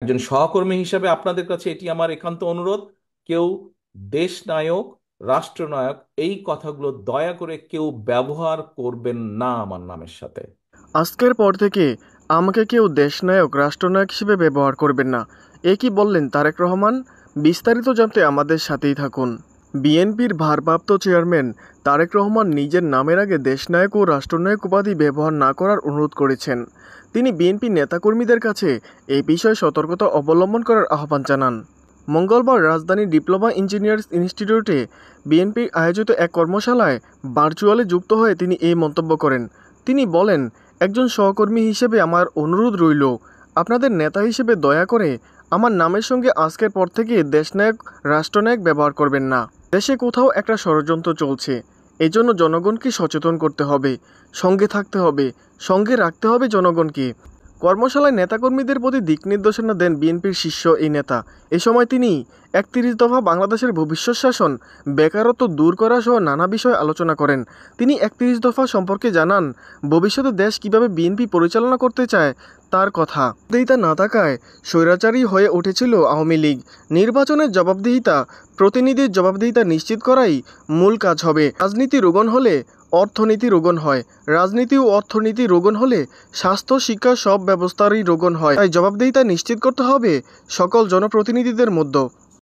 একজন সহকর্মী হিসেবে আপনাদের কাছে এটি আমার একান্ত অনুরোধ, কেউ দেশ নায়ক, রাষ্ট্রনায়ক এই কথাগুলো দয়া করে কেউ ব্যবহার করবেন না আমার নামের সাথে। আজকের পর থেকে আমাকে কেউ দেশনায়ক রাষ্ট্রনায়ক হিসেবে ব্যবহার করবেন না। এ কি বললেন তারেক রহমান? বিস্তারিত জানতে আমাদের সাথেই থাকুন। বিএনপির ভারপ্রাপ্ত চেয়ারম্যান তারেক রহমান নিজের নামের আগে দেশনায়ক ও রাষ্ট্রনায়ক উপাধি ব্যবহার না করার অনুরোধ করেছেন। তিনি বিএনপি নেতাকর্মীদের কাছে এই বিষয়ে সতর্কতা অবলম্বন করার আহ্বান জানান। মঙ্গলবার রাজধানীর ডিপ্লোমা ইঞ্জিনিয়ার্স ইনস্টিটিউটে বিএনপি আয়োজিত এক কর্মশালায় ভার্চুয়ালি যুক্ত হয়ে তিনি এই মন্তব্য করেন। তিনি বলেন, একজন সহকর্মী হিসেবে আমার অনুরোধ রইল, আপনাদের নেতা হিসেবে দয়া করে আমার নামের সঙ্গে আজকের পর থেকে দেশনায়ক রাষ্ট্রনায়ক ব্যবহার করবেন না। দেশে কোথাও একটা ষড়যন্ত্র চলছে, এজন্য জনগণকে সচেতন করতে হবে, সঙ্গে থাকতে হবে, সঙ্গে রাখতে হবে জনগণকে। কর্মশালায় নেতাকর্মীদের প্রতি দিক নির্দেশনা দেন বিএনপির শীর্ষ এই নেতা। এ সময় তিনি ৩১ দফা বাংলাদেশের ভবিষ্যৎ শাসন, বেকারত্ব দূর করা সহ নানা বিষয়ে আলোচনা করেন। তিনি ৩১ দফা সম্পর্কে জানান, ভবিষ্যতে দেশ কিভাবে বিএনপি পরিচালনা করতে চায় তার কথা। জবাবদিহিতা না থাকায় স্বৈরাচারী হয়ে উঠেছিল আওয়ামী লীগ। নির্বাচনের জবাবদিহিতা, প্রতিনিধির জবাবদিহিতা নিশ্চিত করাই মূল কাজ হবে। রাজনীতি রোগন হলে অর্থনীতি রোগন হয়, রাজনীতি ও অর্থনীতি রোগন হলে স্বাস্থ্য, শিক্ষা সব ব্যবস্থারই রোগন হয়। তাই জবাবদিহিতা নিশ্চিত করতে হবে সকল জনপ্রতিনিধিদের মধ্যে।